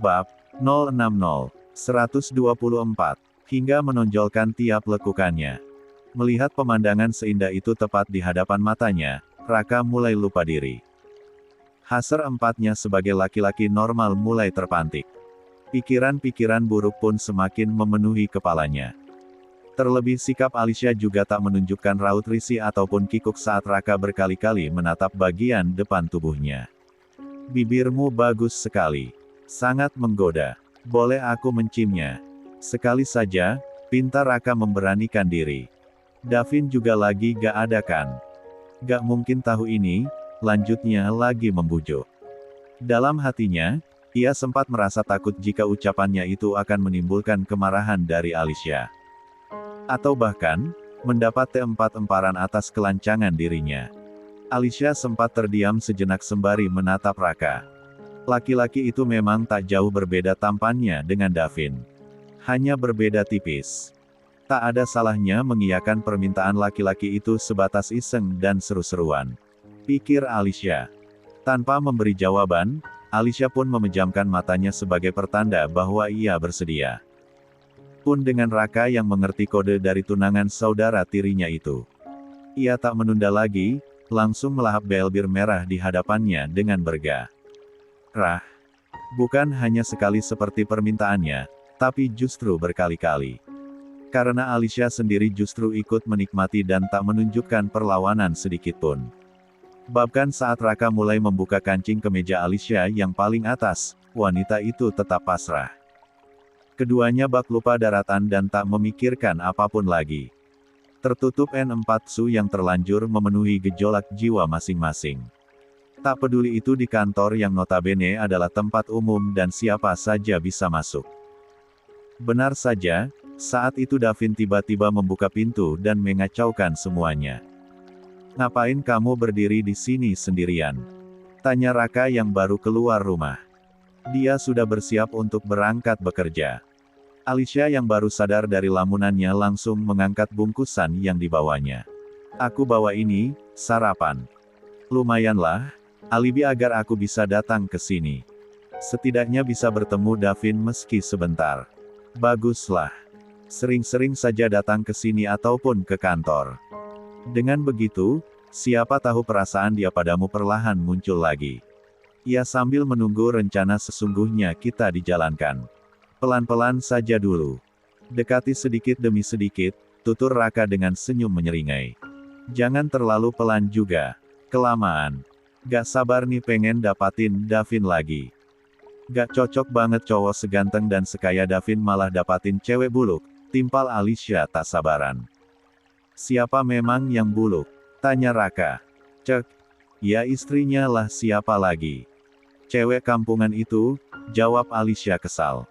Bab 060-124, hingga menonjolkan tiap lekukannya. Melihat pemandangan seindah itu tepat di hadapan matanya, Raka mulai lupa diri. Hasrat empatnya sebagai laki-laki normal mulai terpantik. Pikiran-pikiran buruk pun semakin memenuhi kepalanya. Terlebih sikap Alicia juga tak menunjukkan raut risih ataupun kikuk saat Raka berkali-kali menatap bagian depan tubuhnya. Bibirmu bagus sekali. Sangat menggoda. Boleh aku menciumnya? Sekali saja, pintar Raka memberanikan diri. Davin juga lagi gak ada kan? Gak mungkin tahu ini, lanjutnya lagi membujuk. Dalam hatinya, ia sempat merasa takut jika ucapannya itu akan menimbulkan kemarahan dari Alicia. Atau bahkan, mendapat empat-emparan atas kelancangan dirinya. Alicia sempat terdiam sejenak sembari menatap Raka. Laki-laki itu memang tak jauh berbeda tampannya dengan Davin. Hanya berbeda tipis. Tak ada salahnya mengiyakan permintaan laki-laki itu sebatas iseng dan seru-seruan. Pikir Alicia. Tanpa memberi jawaban, Alicia pun memejamkan matanya sebagai pertanda bahwa ia bersedia. Pun dengan Raka yang mengerti kode dari tunangan saudara tirinya itu. Ia tak menunda lagi, langsung melahap bel-bir merah di hadapannya dengan berga. Rah. Bukan hanya sekali seperti permintaannya, tapi justru berkali-kali. Karena Alicia sendiri justru ikut menikmati dan tak menunjukkan perlawanan sedikitpun. Bahkan saat Raka mulai membuka kancing kemeja Alicia yang paling atas, wanita itu tetap pasrah. Keduanya bak lupa daratan dan tak memikirkan apapun lagi. Tertutup N4 yang terlanjur memenuhi gejolak jiwa masing-masing. Tak peduli itu di kantor yang notabene adalah tempat umum dan siapa saja bisa masuk. Benar saja, saat itu Davin tiba-tiba membuka pintu dan mengacaukan semuanya. Ngapain kamu berdiri di sini sendirian? Tanya Raka yang baru keluar rumah. Dia sudah bersiap untuk berangkat bekerja. Alicia yang baru sadar dari lamunannya langsung mengangkat bungkusan yang dibawanya. Aku bawa ini, sarapan. Lumayanlah, alibi agar aku bisa datang ke sini. Setidaknya bisa bertemu Davin meski sebentar. Baguslah. Sering-sering saja datang ke sini ataupun ke kantor. Dengan begitu, siapa tahu perasaan dia padamu perlahan muncul lagi. Ia sambil menunggu rencana sesungguhnya kita dijalankan. Pelan-pelan saja dulu. Dekati sedikit demi sedikit, tutur Raka dengan senyum menyeringai. Jangan terlalu pelan juga. Kelamaan. Gak sabar nih pengen dapatin Davin lagi. Gak cocok banget cowok seganteng dan sekaya Davin malah dapatin cewek buluk, timpal Alicia tak sabaran. Siapa memang yang buluk? Tanya Raka. Cek. Ya istrinya lah siapa lagi. Cewek kampungan itu, jawab Alicia kesal.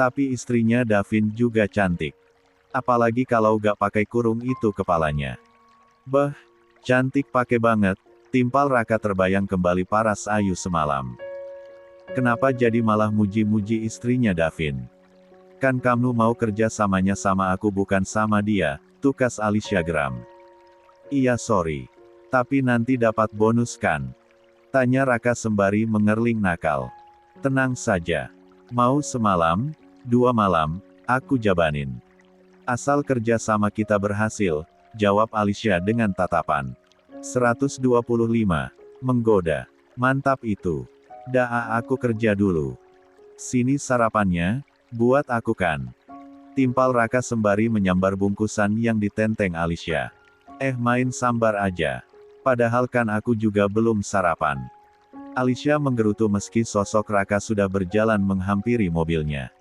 Tapi istrinya Davin juga cantik. Apalagi kalau gak pakai kurung itu kepalanya. Beh, cantik pakai banget, timpal Raka terbayang kembali paras ayu semalam. Kenapa jadi malah muji-muji istrinya Davin? Kan kamu mau kerja samanya sama aku bukan sama dia, tukas Alicia geram. Iya sorry. Tapi nanti dapat bonus kan? Tanya Raka sembari mengerling nakal. Tenang saja. Mau semalam, 2 malam, aku jabanin. Asal kerja sama kita berhasil, jawab Alicia dengan tatapan. 125. Menggoda. Mantap itu. Dah aku kerja dulu. Sini sarapannya, buat aku kan. Timpal Raka sembari menyambar bungkusan yang ditenteng Alicia. Main sambar aja. Padahal kan aku juga belum sarapan. Alicia menggerutu meski sosok Raka sudah berjalan menghampiri mobilnya.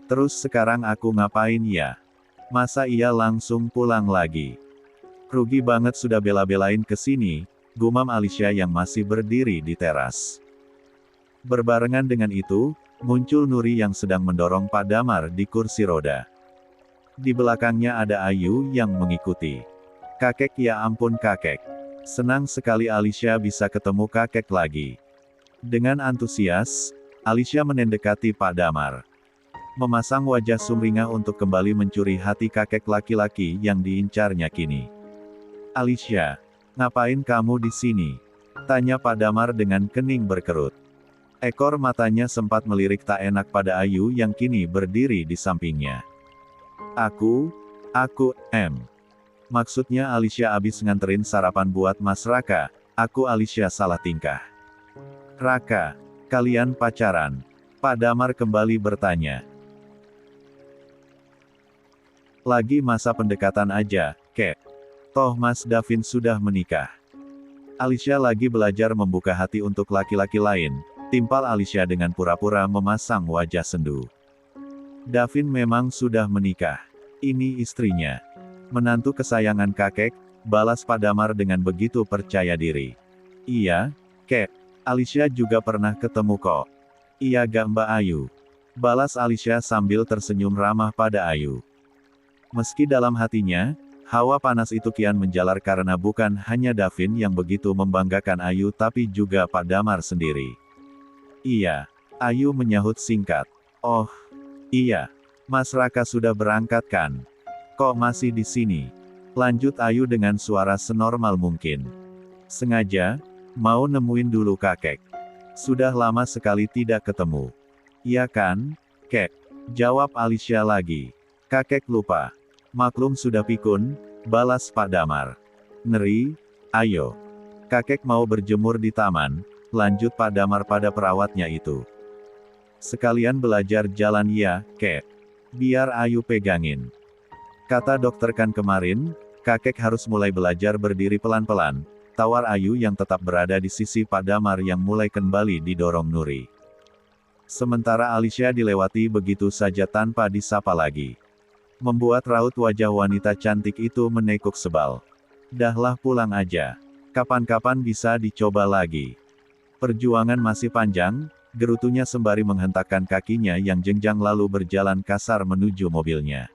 Terus sekarang aku ngapain ya? Masa ia langsung pulang lagi? Rugi banget sudah bela-belain ke sini, gumam Alicia yang masih berdiri di teras. Berbarengan dengan itu, muncul Nuri yang sedang mendorong Pak Damar di kursi roda. Di belakangnya ada Ayu yang mengikuti. Kakek ya ampun kakek. Senang sekali Alicia bisa ketemu kakek lagi. Dengan antusias, Alicia mendekati Pak Damar. Memasang wajah sumringah untuk kembali mencuri hati kakek laki-laki yang diincarnya kini. Alicia, ngapain kamu di sini? Tanya Pak Damar dengan kening berkerut. Ekor matanya sempat melirik tak enak pada Ayu yang kini berdiri di sampingnya. Aku, Maksudnya Alicia abis nganterin sarapan buat Mas Raka, aku Alicia salah tingkah. Raka, kalian pacaran? Pak Damar kembali bertanya. Lagi masa pendekatan aja, kek. Toh Mas Davin sudah menikah. Alicia lagi belajar membuka hati untuk laki-laki lain, timpal Alicia dengan pura-pura memasang wajah sendu. Davin memang sudah menikah. Ini istrinya. Menantu kesayangan kakek, balas Pak Damar dengan begitu percaya diri. Iya, kek. Alicia juga pernah ketemu kok. Iya gak Mbak Ayu? Balas Alicia sambil tersenyum ramah pada Ayu. Meski dalam hatinya, hawa panas itu kian menjalar karena bukan hanya Davin yang begitu membanggakan Ayu tapi juga Pak Damar sendiri. Iya, Ayu menyahut singkat. Oh, iya, Mas Raka sudah berangkat kan? Kok masih di sini? Lanjut Ayu dengan suara senormal mungkin. Sengaja, mau nemuin dulu kakek. Sudah lama sekali tidak ketemu. Iya kan, kek? Jawab Alicia lagi. Kakek lupa. Maklum sudah pikun, balas Pak Damar. Ngeri, ayo. Kakek mau berjemur di taman, lanjut Pak Damar pada perawatnya itu. Sekalian belajar jalan ya, kek. Biar Ayu pegangin. Kata dokter kan kemarin, kakek harus mulai belajar berdiri pelan-pelan, tawar Ayu yang tetap berada di sisi Pak Damar yang mulai kembali didorong Nuri. Sementara Alicia dilewati begitu saja tanpa disapa lagi. Membuat raut wajah wanita cantik itu menekuk sebal. Dahlah pulang aja. Kapan-kapan bisa dicoba lagi. Perjuangan masih panjang, gerutunya sembari menghentakkan kakinya yang jenjang lalu berjalan kasar menuju mobilnya.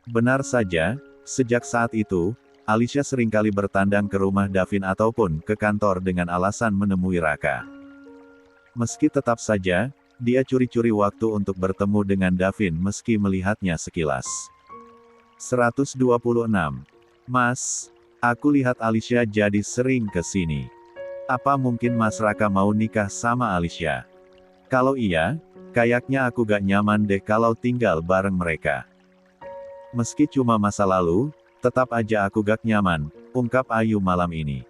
Benar saja, sejak saat itu, Alicia seringkali bertandang ke rumah Davin ataupun ke kantor dengan alasan menemui Raka. Meski tetap saja, dia curi-curi waktu untuk bertemu dengan Davin meski melihatnya sekilas. 126. Mas, aku lihat Alicia jadi sering ke sini. Apa mungkin Mas Raka mau nikah sama Alicia? Kalau iya, kayaknya aku gak nyaman deh kalau tinggal bareng mereka. Meski cuma masa lalu, tetap aja aku gak nyaman, ungkap Ayu malam ini.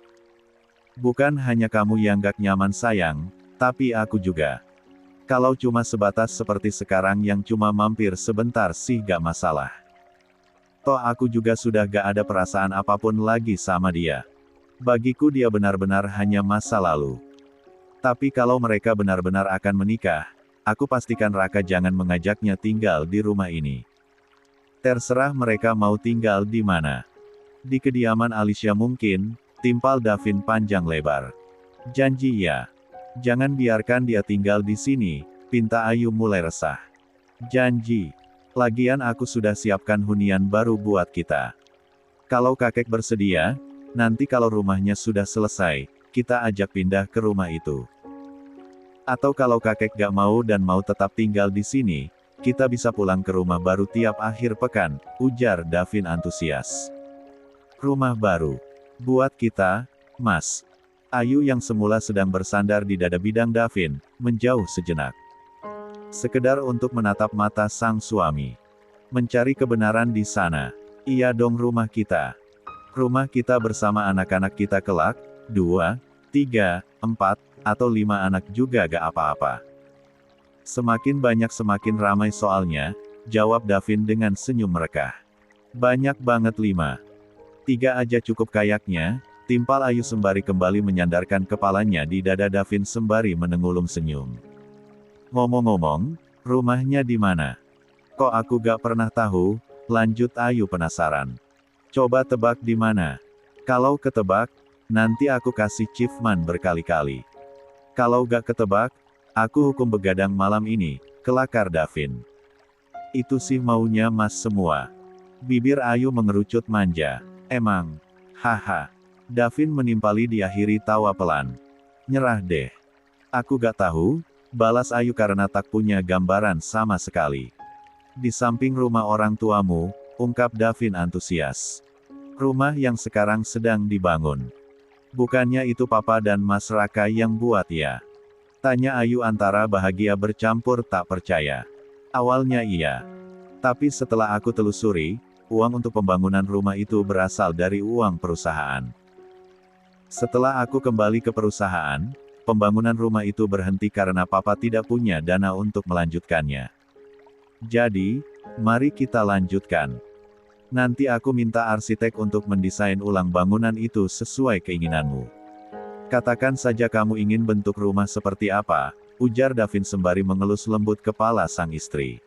Bukan hanya kamu yang gak nyaman sayang, tapi aku juga. Kalau cuma sebatas seperti sekarang yang cuma mampir sebentar sih gak masalah. Toh aku juga sudah gak ada perasaan apapun lagi sama dia. Bagiku dia benar-benar hanya masa lalu. Tapi kalau mereka benar-benar akan menikah, aku pastikan Raka jangan mengajaknya tinggal di rumah ini. Terserah mereka mau tinggal di mana. Di kediaman Alicia mungkin, timpal Davin panjang lebar. Janji ya. Jangan biarkan dia tinggal di sini, pinta Ayu mulai resah. Janji. Lagian aku sudah siapkan hunian baru buat kita. Kalau kakek bersedia, nanti kalau rumahnya sudah selesai, kita ajak pindah ke rumah itu. Atau kalau kakek gak mau dan mau tetap tinggal di sini, kita bisa pulang ke rumah baru tiap akhir pekan, ujar Davin antusias. Rumah baru. Buat kita, Mas. Ayu yang semula sedang bersandar di dada bidang Davin, menjauh sejenak. Sekedar untuk menatap mata sang suami. Mencari kebenaran di sana. Iya dong rumah kita. Rumah kita bersama anak-anak kita kelak, 2, 3, 4, atau 5 anak juga gak apa-apa. Semakin banyak semakin ramai soalnya, jawab Davin dengan senyum merekah. Banyak banget 5. 3 aja cukup kayaknya, timpal Ayu sembari kembali menyandarkan kepalanya di dada Davin sembari menengulung senyum. Ngomong-ngomong, rumahnya di mana? Kok aku gak pernah tahu, lanjut Ayu penasaran. Coba tebak di mana? Kalau ketebak, nanti aku kasih Chiefman berkali-kali. Kalau gak ketebak, aku hukum begadang malam ini, kelakar Davin. Itu sih maunya Mas semua. Bibir Ayu mengerucut manja. Emang, haha. Davin menimpali diakhiri tawa pelan. Nyerah deh. Aku gak tahu, balas Ayu karena tak punya gambaran sama sekali. Di samping rumah orang tuamu, ungkap Davin antusias. Rumah yang sekarang sedang dibangun. Bukannya itu Papa dan Mas Raka yang buat ya? Tanya Ayu antara bahagia bercampur tak percaya. Awalnya iya. Tapi setelah aku telusuri, uang untuk pembangunan rumah itu berasal dari uang perusahaan. Setelah aku kembali ke perusahaan, pembangunan rumah itu berhenti karena papa tidak punya dana untuk melanjutkannya. Jadi, mari kita lanjutkan. Nanti aku minta arsitek untuk mendesain ulang bangunan itu sesuai keinginanmu. Katakan saja kamu ingin bentuk rumah seperti apa, ujar Davin sembari mengelus lembut kepala sang istri.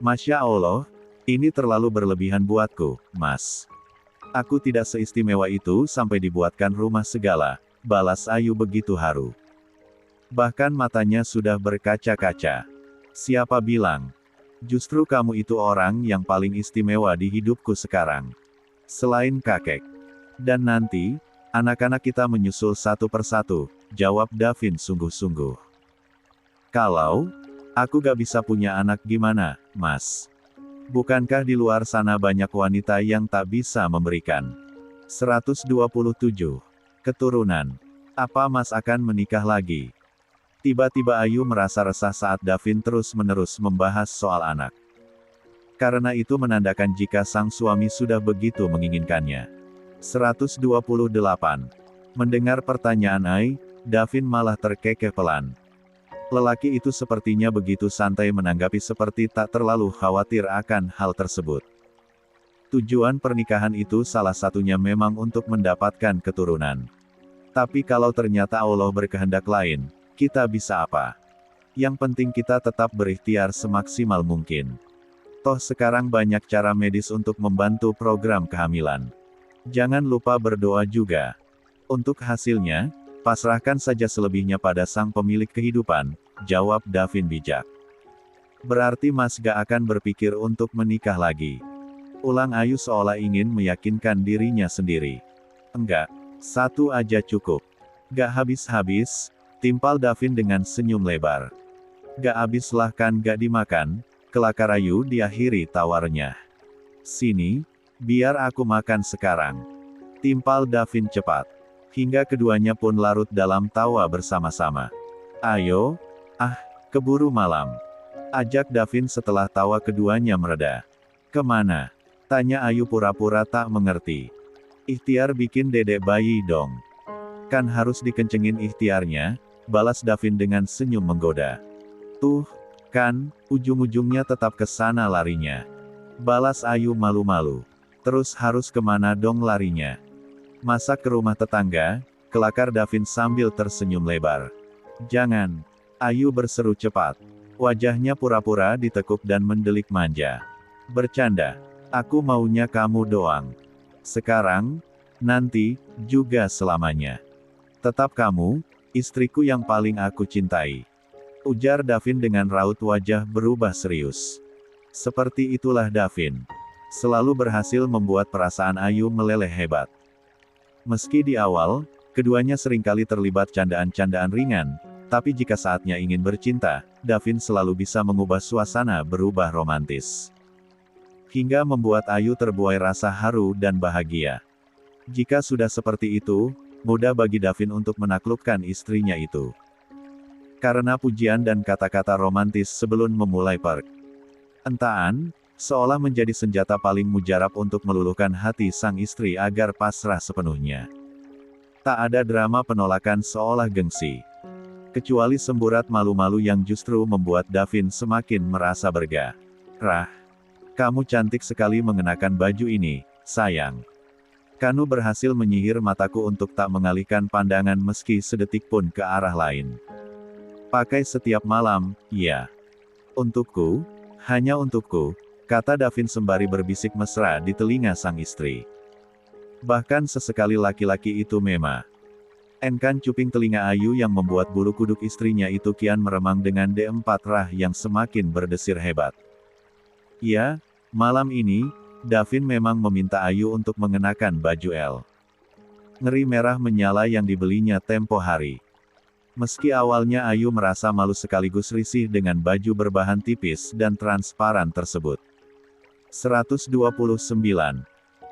Masya Allah, ini terlalu berlebihan buatku, Mas. Aku tidak seistimewa itu sampai dibuatkan rumah segala, balas Ayu begitu haru. Bahkan matanya sudah berkaca-kaca. Siapa bilang? Justru kamu itu orang yang paling istimewa di hidupku sekarang. Selain kakek. Dan nanti, anak-anak kita menyusul satu persatu, jawab Davin sungguh-sungguh. Kalau aku gak bisa punya anak gimana, Mas? Bukankah di luar sana banyak wanita yang tak bisa memberikan? 127. Keturunan. Apa Mas akan menikah lagi? Tiba-tiba Ayu merasa resah saat Davin terus-menerus membahas soal anak. Karena itu menandakan jika sang suami sudah begitu menginginkannya. 128. Mendengar pertanyaan Davin malah terkekeh pelan. Lelaki itu sepertinya begitu santai menanggapi seperti tak terlalu khawatir akan hal tersebut. Tujuan pernikahan itu salah satunya memang untuk mendapatkan keturunan. Tapi kalau ternyata Allah berkehendak lain, kita bisa apa? Yang penting kita tetap berikhtiar semaksimal mungkin. Toh sekarang banyak cara medis untuk membantu program kehamilan. Jangan lupa berdoa juga. Untuk hasilnya, pasrahkan saja selebihnya pada sang pemilik kehidupan, jawab Davin bijak. Berarti Mas gak akan berpikir untuk menikah lagi. Ulang Ayu seolah ingin meyakinkan dirinya sendiri. Enggak, satu aja cukup. Gak habis-habis, timpal Davin dengan senyum lebar. Gak habislah kan gak dimakan, kelakar Ayu diakhiri tawarnya. Sini, biar aku makan sekarang. Timpal Davin cepat. Hingga keduanya pun larut dalam tawa bersama-sama. Ayo, keburu malam. Ajak Davin setelah tawa keduanya mereda. Kemana? Tanya Ayu pura-pura tak mengerti. Ikhtiar bikin dedek bayi dong. Kan harus dikencengin ikhtiarnya, balas Davin dengan senyum menggoda. Tuh, kan, ujung-ujungnya tetap ke sana larinya. Balas Ayu malu-malu. Terus harus kemana dong larinya? Masa ke rumah tetangga? Kelakar Davin sambil tersenyum lebar. Jangan. Ayu berseru cepat. Wajahnya pura-pura ditekuk dan mendelik manja. Bercanda. Aku maunya kamu doang. Sekarang, nanti, juga selamanya. Tetap kamu, istriku yang paling aku cintai. Ujar Davin dengan raut wajah berubah serius. Seperti itulah Davin. Selalu berhasil membuat perasaan Ayu meleleh hebat. Meski di awal, keduanya seringkali terlibat candaan-candaan ringan, tapi jika saatnya ingin bercinta, Davin selalu bisa mengubah suasana berubah romantis. Hingga membuat Ayu terbuai rasa haru dan bahagia. Jika sudah seperti itu, mudah bagi Davin untuk menaklukkan istrinya itu. Karena pujian dan kata-kata romantis sebelum memulai perkentaan, seolah menjadi senjata paling mujarab untuk meluluhkan hati sang istri agar pasrah sepenuhnya. Tak ada drama penolakan seolah gengsi. Kecuali semburat malu-malu yang justru membuat Davin semakin merasa bergairah. Kamu cantik sekali mengenakan baju ini, sayang. Kanu berhasil menyihir mataku untuk tak mengalihkan pandangan meski sedetik pun ke arah lain. Pakai setiap malam, ya. Untukku, hanya untukku, kata Davin sembari berbisik mesra di telinga sang istri. Bahkan sesekali laki-laki itu enkan cuping telinga Ayu yang membuat bulu kuduk istrinya itu kian meremang dengan D4 rah yang semakin berdesir hebat. Ya, malam ini, Davin memang meminta Ayu untuk mengenakan baju L. Ngeri merah menyala yang dibelinya tempo hari. Meski awalnya Ayu merasa malu sekaligus risih dengan baju berbahan tipis dan transparan tersebut. 129.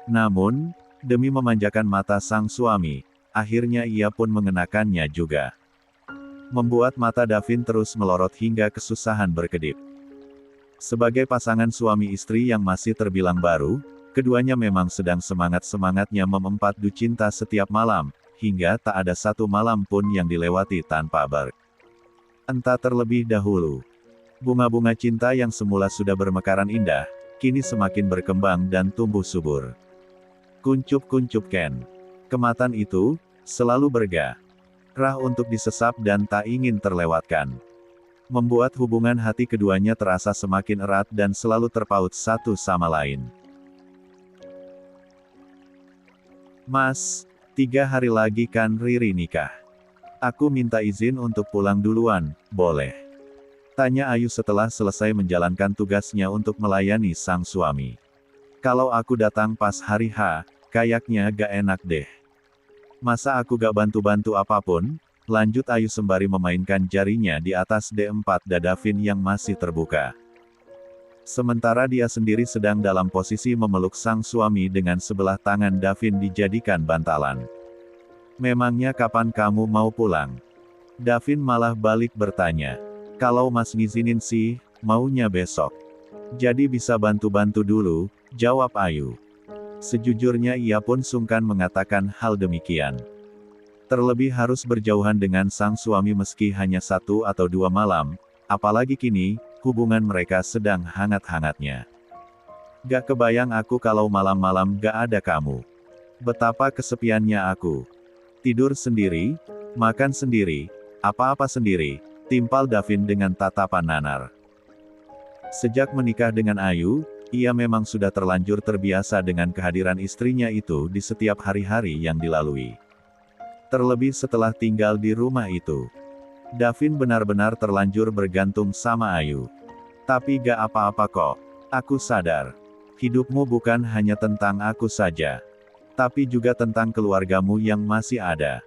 Namun, demi memanjakan mata sang suami, akhirnya ia pun mengenakannya juga. Membuat mata Davin terus melorot hingga kesusahan berkedip. Sebagai pasangan suami istri yang masih terbilang baru, keduanya memang sedang semangat-semangatnya memempadu cinta setiap malam, hingga tak ada satu malam pun yang dilewati tanpa entah terlebih dahulu. Bunga-bunga cinta yang semula sudah bermekaran indah, kini semakin berkembang dan tumbuh subur. Kuncup-kuncup Ken. Kematan itu, selalu bergairah untuk disesap dan tak ingin terlewatkan. Membuat hubungan hati keduanya terasa semakin erat dan selalu terpaut satu sama lain. Mas, 3 hari lagi kan Riri nikah. Aku minta izin untuk pulang duluan, boleh? Tanya Ayu setelah selesai menjalankan tugasnya untuk melayani sang suami. Kalau aku datang pas hari H, kayaknya gak enak deh. Masa aku gak bantu-bantu apapun? Lanjut Ayu sembari memainkan jarinya di atas D4 Davin yang masih terbuka. Sementara dia sendiri sedang dalam posisi memeluk sang suami dengan sebelah tangan Davin dijadikan bantalan. Memangnya kapan kamu mau pulang? Davin malah balik bertanya. Kalau Mas ngizinin sih, maunya besok. Jadi bisa bantu-bantu dulu, jawab Ayu. Sejujurnya ia pun sungkan mengatakan hal demikian. Terlebih harus berjauhan dengan sang suami meski hanya 1 atau 2 malam, apalagi kini, hubungan mereka sedang hangat-hangatnya. Gak kebayang aku kalau malam-malam gak ada kamu. Betapa kesepiannya aku. Tidur sendiri, makan sendiri, apa-apa sendiri, timpal Davin dengan tatapan nanar. Sejak menikah dengan Ayu, ia memang sudah terlanjur terbiasa dengan kehadiran istrinya itu di setiap hari-hari yang dilalui. Terlebih setelah tinggal di rumah itu. Davin benar-benar terlanjur bergantung sama Ayu. Tapi gak apa-apa kok. Aku sadar. Hidupmu bukan hanya tentang aku saja. Tapi juga tentang keluargamu yang masih ada.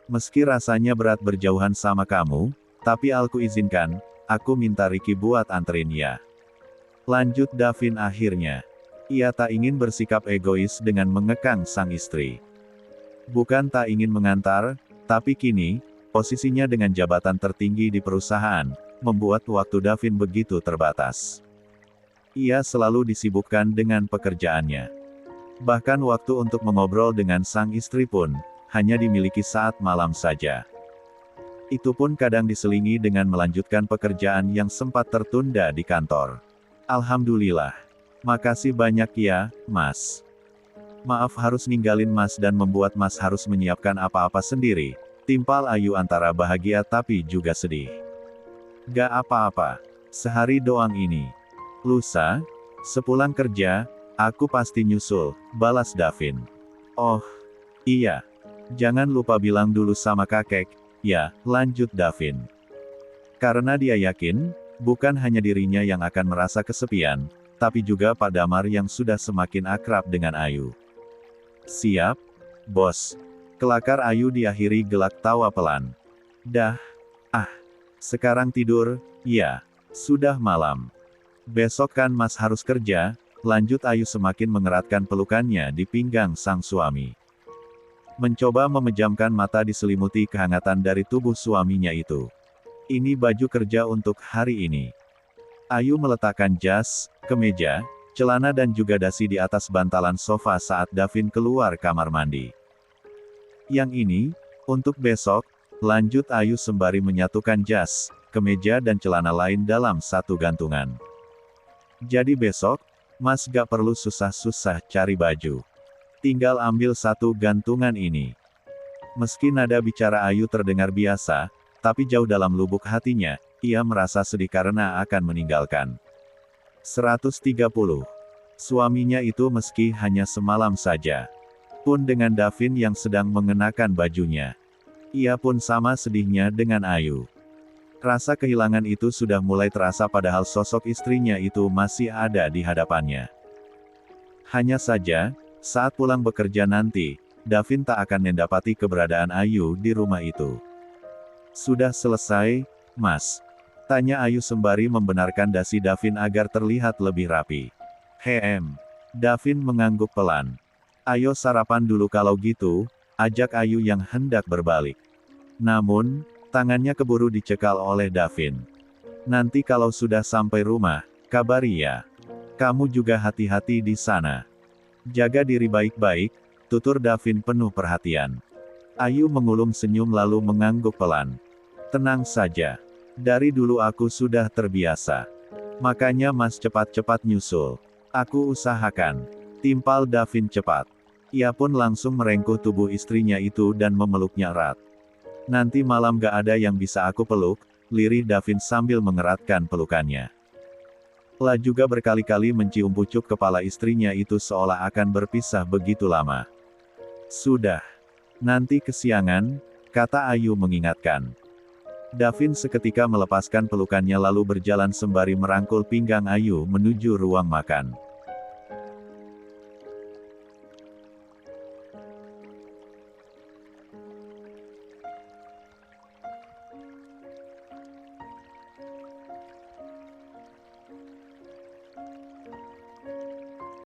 Meski rasanya berat berjauhan sama kamu, tapi aku izinkan, aku minta Ricky buat anterin ya. Lanjut Davin akhirnya. Ia tak ingin bersikap egois dengan mengekang sang istri. Bukan tak ingin mengantar, tapi kini, posisinya dengan jabatan tertinggi di perusahaan, membuat waktu Davin begitu terbatas. Ia selalu disibukkan dengan pekerjaannya. Bahkan waktu untuk mengobrol dengan sang istri pun, hanya dimiliki saat malam saja. Itu pun kadang diselingi dengan melanjutkan pekerjaan yang sempat tertunda di kantor. Alhamdulillah. Makasih banyak ya, Mas. Maaf harus ninggalin Mas dan membuat Mas harus menyiapkan apa-apa sendiri. Timpal Ayu antara bahagia tapi juga sedih. Gak apa-apa. Sehari doang ini. Lusa, sepulang kerja, aku pasti nyusul, balas Davin. Oh, iya. Jangan lupa bilang dulu sama kakek, ya, lanjut Davin. Karena dia yakin, bukan hanya dirinya yang akan merasa kesepian, tapi juga Pak Damar yang sudah semakin akrab dengan Ayu. Siap, bos. Kelakar Ayu diakhiri gelak tawa pelan. Dah, sekarang tidur, ya, sudah malam. Besok kan Mas harus kerja, lanjut Ayu semakin mengeratkan pelukannya di pinggang sang suami. Mencoba memejamkan mata diselimuti kehangatan dari tubuh suaminya itu. Ini baju kerja untuk hari ini. Ayu meletakkan jas, kemeja, celana dan juga dasi di atas bantalan sofa saat Davin keluar kamar mandi. Yang ini, untuk besok, lanjut Ayu sembari menyatukan jas, kemeja dan celana lain dalam satu gantungan. Jadi besok, Mas gak perlu susah-susah cari baju. Tinggal ambil satu gantungan ini. Meski nada bicara Ayu terdengar biasa, tapi jauh dalam lubuk hatinya, ia merasa sedih karena akan meninggalkan. 130. Suaminya itu meski hanya semalam saja. Pun dengan Davin yang sedang mengenakan bajunya. Ia pun sama sedihnya dengan Ayu. Rasa kehilangan itu sudah mulai terasa padahal sosok istrinya itu masih ada di hadapannya. Hanya saja, saat pulang bekerja nanti, Davin tak akan mendapati keberadaan Ayu di rumah itu. Sudah selesai, Mas? Tanya Ayu sembari membenarkan dasi Davin agar terlihat lebih rapi. Davin mengangguk pelan. Ayo sarapan dulu kalau gitu, ajak Ayu yang hendak berbalik. Namun, tangannya keburu dicekal oleh Davin. Nanti kalau sudah sampai rumah, kabari ya. Kamu juga hati-hati di sana. Jaga diri baik-baik, tutur Davin penuh perhatian. Ayu mengulum senyum lalu mengangguk pelan. Tenang saja. Dari dulu aku sudah terbiasa. Makanya Mas cepat-cepat nyusul. Aku usahakan. Timpal Davin cepat. Ia pun langsung merengkuh tubuh istrinya itu dan memeluknya erat. Nanti malam gak ada yang bisa aku peluk, lirih Davin sambil mengeratkan pelukannya. La juga berkali-kali mencium pucuk kepala istrinya itu seolah akan berpisah begitu lama. Sudah. Nanti kesiangan, kata Ayu mengingatkan. Davin seketika melepaskan pelukannya lalu berjalan sembari merangkul pinggang Ayu menuju ruang makan.